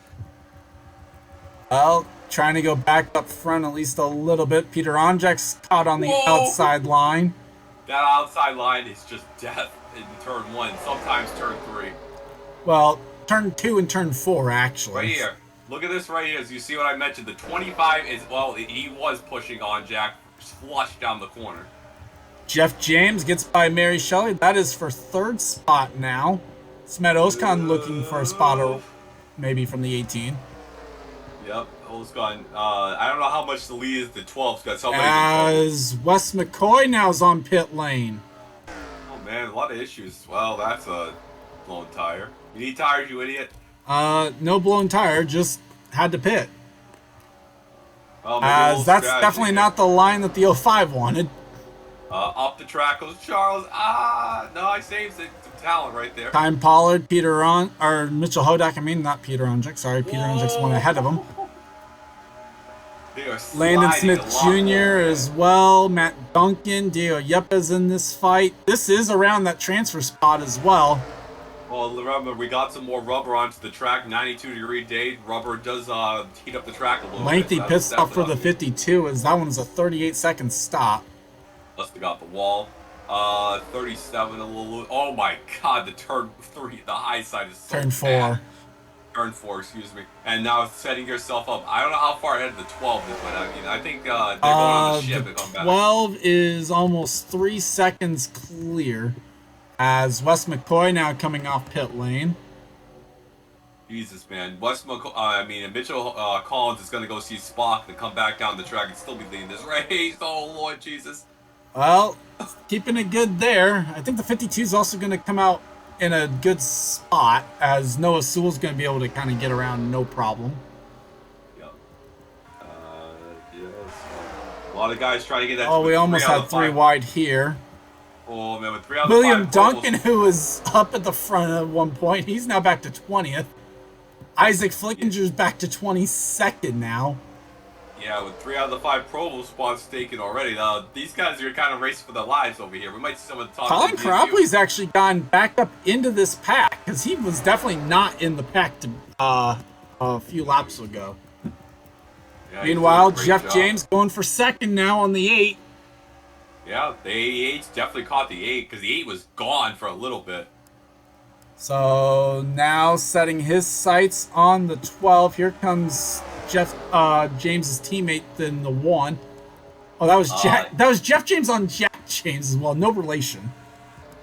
Well, trying to go back up front at least a little bit. Peter Onjak's caught on the outside line. That outside line is just death in turn 1, sometimes turn 3. Well, turn 2 and turn 4, actually. Right here. Look at this right here. As you see what I mentioned, the 25 is, well, he was pushing on Jack flush down the corner. Jeff James gets by Mary Shelley. That is for third spot now. Smet Ozkan looking for a spot or maybe from the 18. Yep, Ozkan. I don't know how much the lead is. The 12's got somebody. As Wes McCoy now's on pit lane. Oh man, a lot of issues. Well, that's a blown tire. You need tires, you idiot. No blown tire, just had to pit. Well, As that's definitely not the line that the 05 wanted. Up the track goes Charles. No, I saved it. Some talent right there. Time Pollard, Mitchell Hodak. I mean, not Peter Onjik. Sorry, Peter Onjik's one ahead of him. Landon Smith Jr. as well. Matt Duncan. Diego Yepes in this fight. This is around that transfer spot as well. Well, remember, we got some more rubber onto the track. 92-degree day. Rubber does heat up the track a little Lengthy bit. pit stop for the 52 as that one's a 38-second stop. Must have got the wall. 37, a little. Oh my God, the turn 3, the high side is so Turn 4. bad. Turn 4, excuse me. And now setting yourself up. I don't know how far ahead of the 12 is, but I mean, I think they're going on the ship. The 12 is almost 3 seconds clear. As Wes McCoy now coming off pit lane. Jesus, man. Mitchell Collins is going to go see Spock and come back down the track and still be leading this race. Oh, Lord Jesus. Well, keeping it good there. I think the 52 is also going to come out in a good spot as Noah Sewell's going to be able to kind of get around no problem. Yep. Yes. A lot of guys trying to get that. Oh, we almost had 3 wide here. Oh, man, with 3 out of William 5 Duncan, who was up at the front at one point, he's now back to 20th. Isaac Flickinger's back to 22nd now. Yeah, with 3 out of the 5 Provo spots taken already. These guys are kind of racing for their lives over here. We might see some of the top. Colin Cropley's actually gone back up into this pack because he was definitely not in the pack a few laps ago. Yeah, meanwhile, Jeff James going for second now on the 8. Yeah, the 88's definitely caught the 8 because the 8 was gone for a little bit. So now setting his sights on the 12. Here comes James's teammate in the 1. Oh, that was that was Jeff James on Jack James as well. No relation.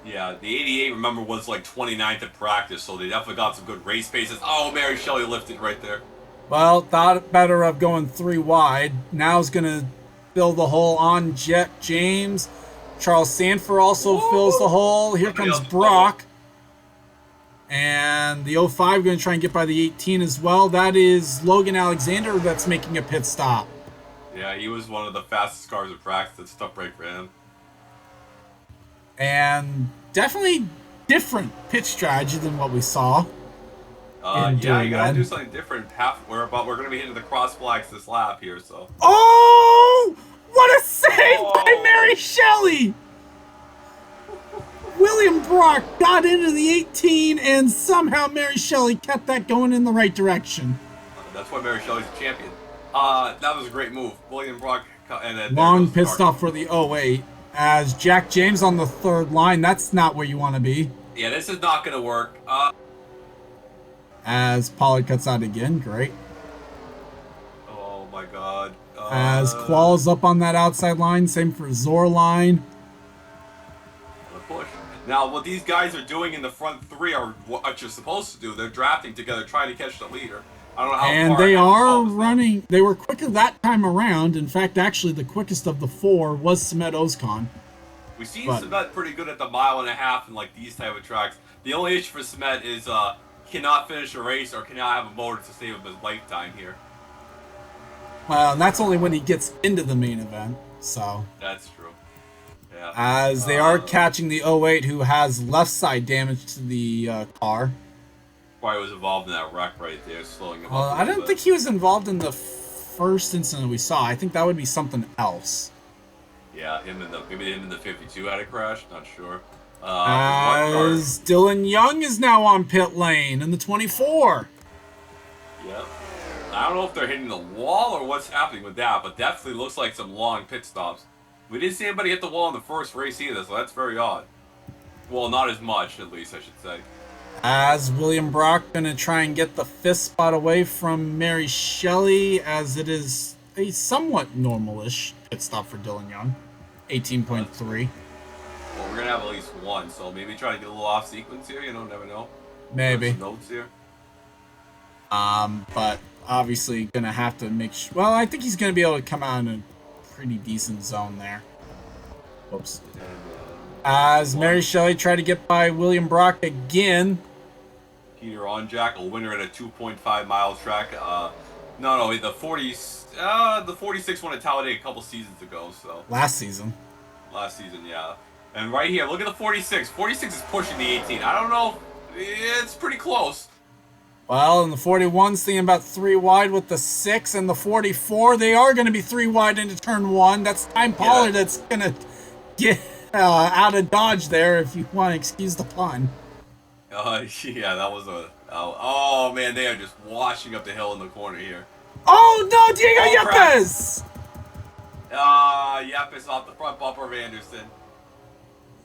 Yeah, the 88, remember, was like 29th at practice, so they definitely got some good race paces. Oh, Mary Shelley lifted right there. Well, thought better of going 3 wide. Now is going to fill the hole on Jeff James. Charles Sanford also fills the hole. Here comes Brock. And the 05 going to try and get by the 18 as well. That is Logan Alexander that's making a pit stop. Yeah, he was one of the fastest cars at practice. It's a tough break for him. And definitely different pit strategy than what we saw. Yeah, you gotta do something different. We're going to be hitting the cross flags this lap here, so. Oh! What a save by Mary Shelley! William Brock got into the 18, and somehow Mary Shelley kept that going in the right direction. That's why Mary Shelley's a champion. That was a great move. William Brock and then long pit stop for the 08. As Jack James on the 3rd line, that's not where you want to be. Yeah, this is not going to work. As Pollard cuts out again, great. Oh my God. As Qual's up on that outside line, same for Zorline. Push. Now, what these guys are doing in the front 3 are what you're supposed to do. They're drafting together, trying to catch the leader. I don't know how and far they are running. They were quicker that time around. In fact, actually, the quickest of the 4 was Smet Ozkan. We've seen Smet pretty good at the 1.5 miles and like these type of tracks. The only issue for Smet is cannot finish a race or cannot have a motor to save him his lifetime here. Well, and that's only when he gets into the main event. So that's true. Yeah. As they are catching the 08, who has left side damage to the car. Probably was involved in that wreck right there, slowing him up. I don't think he was involved in the first incident we saw. I think that would be something else. Yeah, maybe him in the 52 had a crash. Not sure. As Dylan Young is now on pit lane in the 24. Yep. I don't know if they're hitting the wall or what's happening with that, but definitely looks like some long pit stops. We didn't see anybody hit the wall in the first race either, so that's very odd. Well, not as much, at least, I should say. As William Brock gonna try and get the fifth spot away from Mary Shelley, as it is a somewhat normal-ish pit stop for Dylan Young, Well, that's good. 18.3, Well, we're gonna have at least one, so maybe try to get a little off sequence here. Never know. Grab maybe. some notes here. But obviously gonna have to make sure. Well, I think he's gonna be able to come out in a pretty decent zone there. Whoops. And, As Mary Shelley tried to get by William Brock again. Peter Onjack, a winner at a 2.5 mile track. No, the 46 won at Talladega a couple seasons ago. So Last season. last season, yeah. And right here, look at the 46. 46 is pushing the 18. I don't know. It's pretty close. Well, and the 41's thinking about 3 wide with the 6 and the 44. They are going to be 3 wide into turn 1. That's Time Pollard that's going to get out of dodge there, if you want to excuse the pun. Yeah, that was a. Oh, man, they are just washing up the hill in the corner here. Oh, no, Diego crap. Yepes! Yep, off the front bumper of Anderson.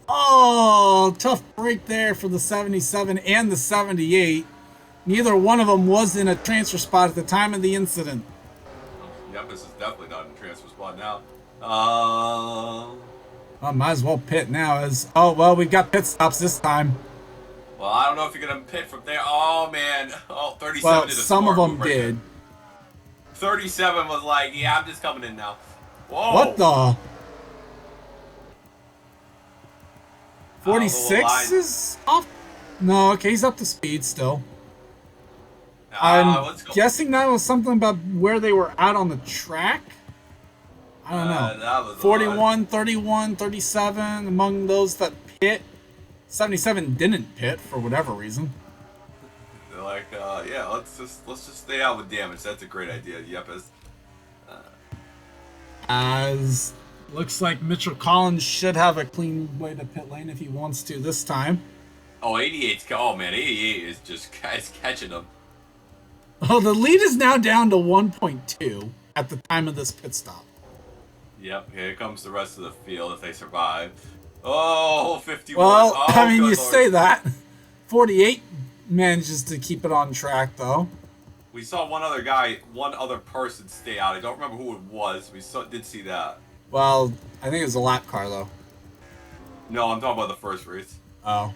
Oh, tough break there for the 77 and the 78. Neither one of them was in a transfer spot at the time of the incident. Yep, this is definitely not in the transfer spot now. Well, might as well pit now as... Oh, well, we've got pit stops this time. Well, I don't know if you're going to pit from there. Oh, man. Oh, 37 Well, did a some of smart them move right did. there. 37 was like, yeah, I'm just coming in now. Whoa. What the? Oh, 46 is off? No, okay, he's up to speed still. let's I'm go. guessing that was something about where they were out on the track. I don't know. That was 41, 31, 37 among those that pit. 77 didn't pit for whatever reason. They're like, yeah, let's just stay out with damage. That's a great idea. Yep. As looks like Mitchell Collins should have a clean way to pit lane if he wants to this time. Oh, 88's. Oh, man, 88 is just catching them. Oh, the lead is now down to 1.2 at the time of this pit stop. Yep, here comes the rest of the field if they survive. Oh, 51. Well, Oh, I mean, good you Lord. say that. 48 manages to keep it on track, though. We saw one other person stay out. I don't remember who it was. Did see that. Well, I think it was a lap car, though. No, I'm talking about the first race. Oh.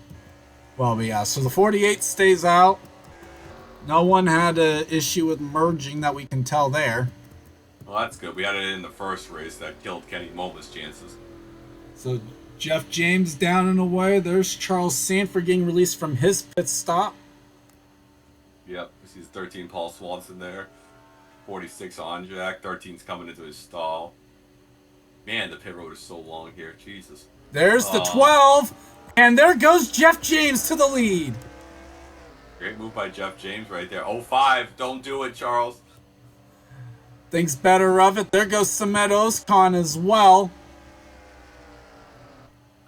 Well, but yeah, so the 48 stays out. No one had an issue with merging that we can tell there. Well, that's good. We had it in the first race that killed Kenny Moma's chances. So Jeff James down and away. There's Charles Sanford getting released from his pit stop. Yep, we see 13 Paul Swanson there. 46 on Jack. 13's coming into his stall. Man, the pit road is so long here. Jesus. There's the 12. And there goes Jeff James to the lead. Great move by Jeff James right there. 05. Don't do it, Charles. Thinks better of it. There goes Samet Oskan as well.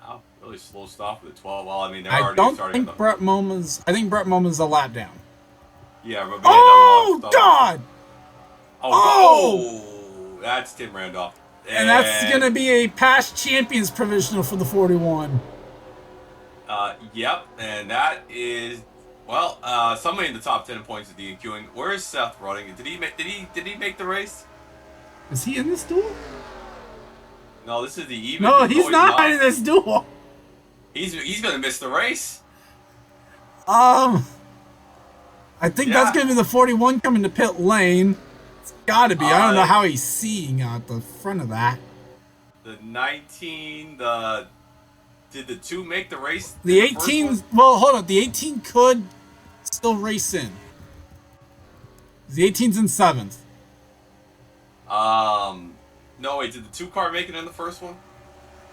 Oh, really slow stop with the 12. Well, I mean, they're I already don't starting. think Brett Moma's... I think Brett Moma's a lap down. Yeah, but Oh, God! Oh! That's Tim Randolph. And that's going to be a past champions provisional for the 41. Yep, and that is... Well, somebody in the top 10 points of DQing. Where is Seth running? Did he make the race? Is he in this duel? No, this is the even. No, he's not in this duel. He's gonna miss the race. I think that's gonna be the 41 coming to pit lane. It's gotta be. I don't know how he's seeing out the front of that. The 19, did the 2 make the race? The 18, well, hold on. The 18 could still race in. The 18's in 7th. No, wait, did the 2 car make it in the first one?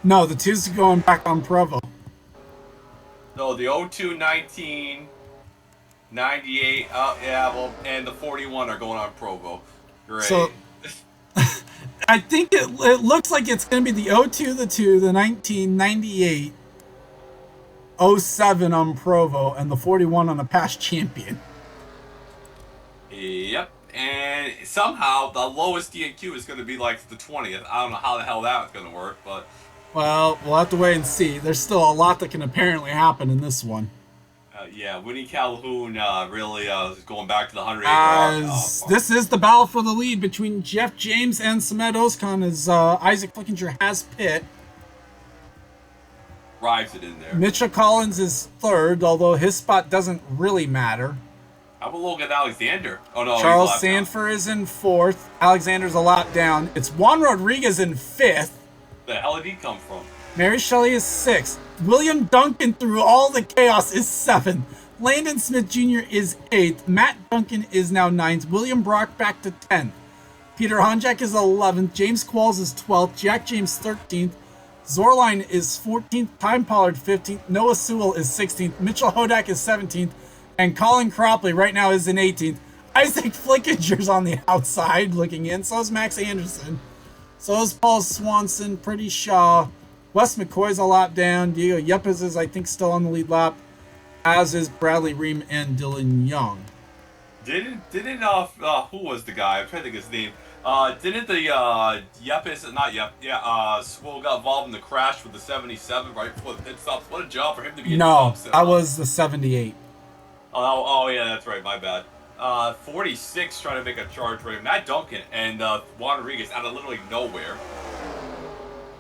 No, the 2's going back on Provo. No, the 02, 19, 98, yeah, well, and the 41 are going on Provo. Great. So, I think it looks like it's going to be the 02, the 2, the 19, 98, 07 on Provo, and the 41 on a past champion. Yep, and somehow the lowest DNQ is going to be like the 20th. I don't know how the hell that's going to work, but... Well, we'll have to wait and see. There's still a lot that can apparently happen in this one. Yeah, Winnie Calhoun really is going back to the 100 As acre. this is the battle for the lead between Jeff James and Samet Ozkan as Isaac Flickinger has pit. Drives it in there. Mitchell Collins is third, although his spot doesn't really matter. How about Logan Alexander? Oh no, Charles he's left Sanford is in fourth. Alexander's a lot down. It's Juan Rodriguez in fifth. now. The hell did he come from? Mary Shelley is sixth. William Duncan, through all the chaos, is seventh. Landon Smith Jr. is eighth. Matt Duncan is now ninth. William Brock back to 10th. Peter Honjak is 11th. James Qualls is 12th. Jack James 13th. Zorline is 14th. Time Pollard 15th. Noah Sewell is 16th. Mitchell Hodak is 17th. And Colin Cropley right now is in 18th. Isaac Flickinger's on the outside looking in. So is Max Anderson. So is Paul Swanson. Pretty Shaw. Wes McCoy's a lap down. Diego Yepes is, I think, still on the lead lap. As is Bradley Ream and Dylan Young. Didn't who was the guy? I'm trying to think of his name. Didn't the Yepes, not Yep, yeah, Swole got involved in the crash with the 77 right before the pit stops? What a job for him to be in the No, top that was the 78. Oh yeah, that's right, my bad. 46 trying to make a charge for him. Matt Duncan and Juan Rodriguez out of literally nowhere.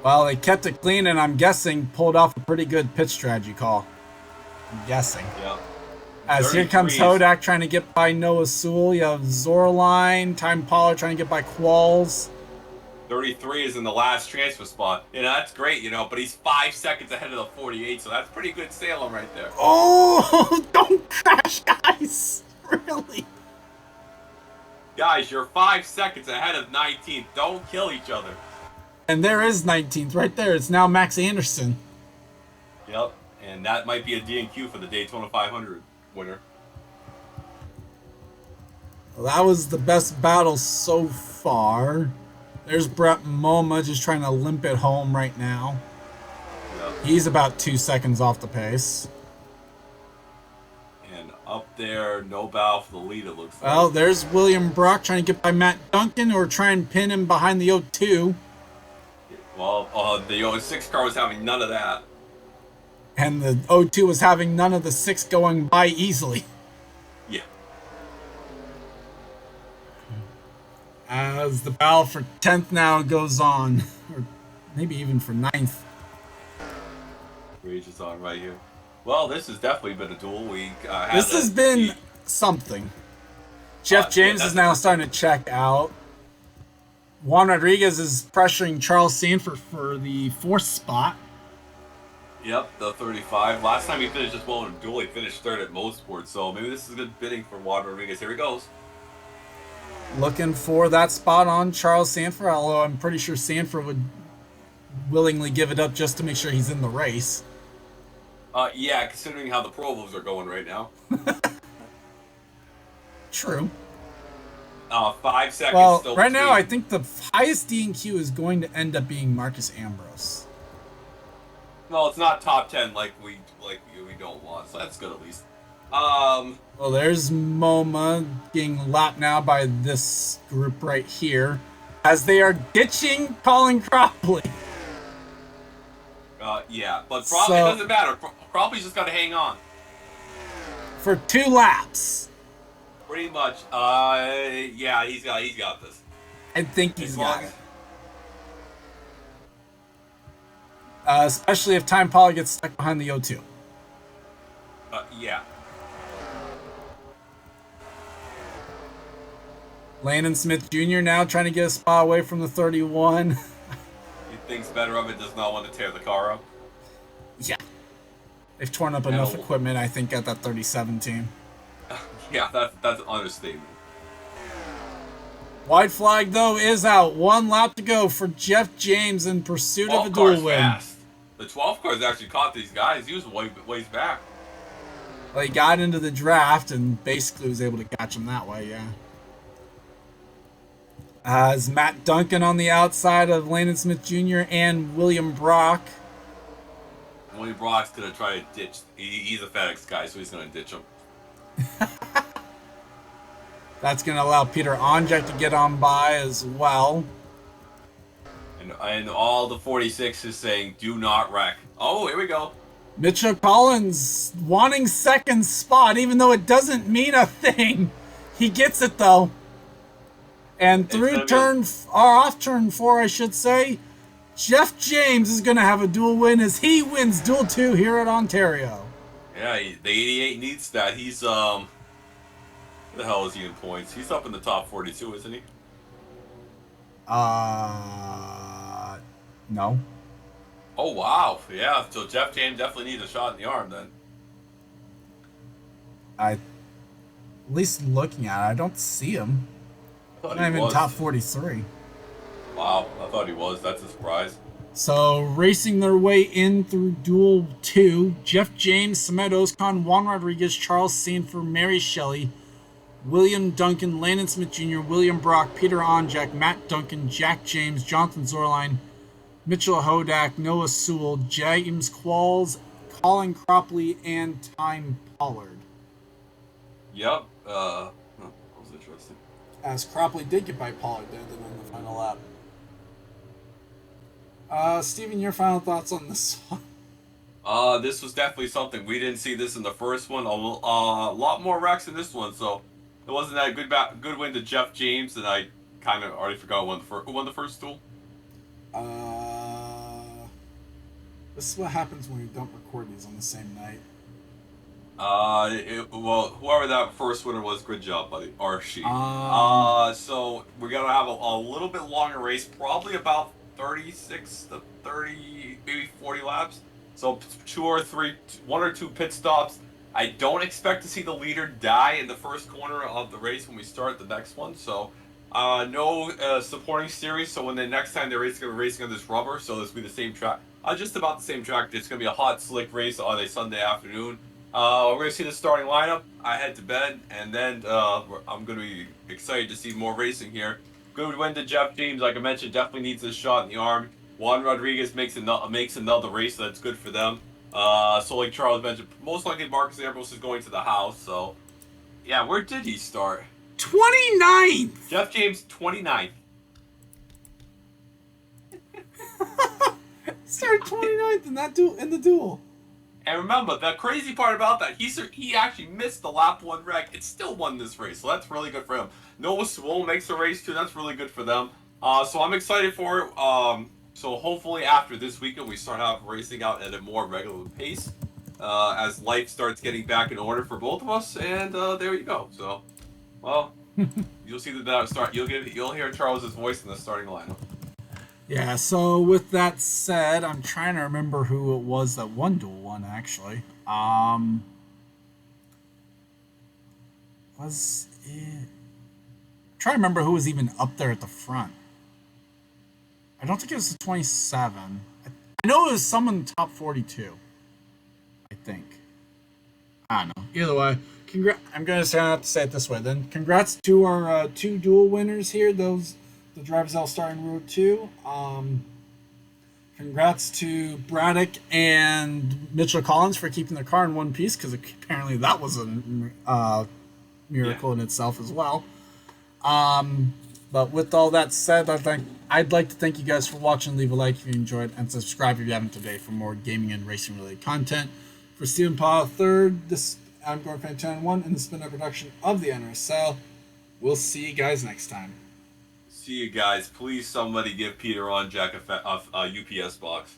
Well, they kept it clean, and I'm guessing pulled off a pretty good pitch strategy call. I'm guessing. Yeah. As here comes 33 Hodak trying to get by Noah Sewell. You have Zorline, Time Pollard trying to get by Qualls. 33 is in the last transfer spot. You know, that's great, but he's 5 seconds ahead of the 48, so that's pretty good Salem right there. Oh, don't crash, guys. Really? Guys, you're 5 seconds ahead of 19th. Don't kill each other. And there is 19th right there. It's now Max Anderson. Yep, and that might be a DNQ for the Daytona 500 winner. Well, that was the best battle so far. There's Brett Moma just trying to limp it home right now. Yep. He's about 2 seconds off the pace. And up there, no bow for the lead, it looks like. Well, there's William Brock trying to get by Matt Duncan or try and pin him behind the 0-2. Well, the 06 car was having none of that. And the 0-2 was having none of the 6 going by easily. Yeah. As the battle for 10th now goes on. Or maybe even for 9th. Rage is on right here. Well, this has definitely been a duel. This has been something. Jeff James is now starting to check out. Juan Rodriguez is pressuring Charles Sanford for the 4th spot. Yep, the 35. Last time he finished this well in a duel, he finished 3rd at Motorsport, so maybe this is good bidding for Juan Rodriguez. Here he goes. Looking for that spot on Charles Sanford, although I'm pretty sure Sanford would willingly give it up just to make sure he's in the race. Yeah, considering how the Provos are going right now. True. 5 seconds Well, still right now, between- I think the highest DNQ is going to end up being Marcus Ambrose. No, it's not top 10 like we don't want, so that's good at least. Well, there's MoMA getting lapped now by this group right here, as they are ditching Colin Cropley. Yeah, but probably So- it doesn't matter. Probably just got to hang on. For 2 laps. Pretty much. Yeah, he's got this. I think he's As got long it. Especially if Time Pollard gets stuck behind the 0-2. Yeah. Landon Smith Jr. now trying to get a spot away from the 31. He thinks better of it, does not want to tear the car up. Yeah. They've torn up enough equipment, I think, at that 37 team. Yeah, that's an understatement. White flag, though, is out. 1 lap to go for Jeff James in pursuit of a 12 duel cars win. fast. The 12 cars actually caught these guys. He was ways back. Well, he got into the draft and basically was able to catch him that way, yeah. As Matt Duncan on the outside of Landon Smith Jr. and William Brock. William Brock's going to try to ditch. He's a FedEx guy, so he's going to ditch him. That's going to allow Peter Onjek to get on by as well. And all the 46 is saying, do not wreck. Oh, here we go. Mitchell Collins wanting second spot, even though it doesn't mean a thing. He gets it though. And It's through gonna be a, off turn 4, I should say, Jeff James is going to have a dual win as he wins Duel 2 here at Ontario. yeah. The 88 needs that. He's what the hell is he in points? He's up in the top 42, isn't he? No. Oh wow, yeah. So Jeff James definitely needs a shot in the arm then. At least looking at it, I don't see him. I thought Not he even was. top 43. Wow, I thought he was. That's a surprise. So, racing their way in through Duel 2, Jeff James, Samet Oskan, Juan Rodriguez, Charles Sanford, Mary Shelley, William Duncan, Landon Smith Jr., William Brock, Peter Onjak, Matt Duncan, Jack James, Jonathan Zorline, Mitchell Hodak, Noah Sewell, James Qualls, Colin Cropley, and Time Pollard. Yep. That was interesting. As Cropley did get by Pollard there then on the final lap. Steven, your final thoughts on this one? This was definitely something we didn't see this in the first one. A lot more wrecks in this one, so it wasn't that good win to Jeff James, and I kind of already forgot who won the first duel. This is what happens when we don't record these on the same night. Well, whoever that first winner was, good job, buddy, or she. So we're gonna have a little bit longer race, probably about 36 to 30, maybe 40 laps. So one or two pit stops. I don't expect to see the leader die in the first corner of the race when we start the next one. So, no supporting series. So when the next time they're racing, going to be racing on this rubber. So this will be the same track, just about the same track. It's going to be a hot, slick race on a Sunday afternoon. We're going to see the starting lineup. I head to bed, and then I'm going to be excited to see more racing here. Good win to Jeff James. Like I mentioned, definitely needs a shot in the arm. Juan Rodriguez makes another race, so that's good for them. So like Charles mentioned, most likely Marcus Ambrose is going to the house. So, yeah, where did he start? 29th! Jeff James, 29th. Started 29th in the duel. And remember, the crazy part about that, he actually missed the lap 1 wreck. It still won this race, so that's really good for him. Noah Sewell makes the race too. That's really good for them. So I'm excited for it. So hopefully after this weekend, we start out racing out at a more regular pace as life starts getting back in order for both of us. And there you go. So, well, you'll see that start. You'll hear Charles's voice in the starting lineup. Yeah, so with that said, I'm trying to remember who it was that won Duel 1, actually. Was it... I'm trying to remember who was even up there at the front. I don't think it was the 27. I know it was someone in the top 42. I think. I don't know. Either way, I'm going to have to say it this way then. Congrats to our 2 duel winners here. The drivers that will start in Row 2. Congrats to Braddock and Mitchell Collins for keeping their car in one piece, because apparently that was a miracle in itself as well. But with all that said, I'd like to thank you guys for watching. Leave a like if you enjoyed, and subscribe if you haven't today for more gaming and racing related content. For Stephen Paul III, I'm Gordon Fan 10-1, and this has been a production of the NRSL. We'll see you guys next time. See you guys. Please, somebody give Peter Onjak a UPS box.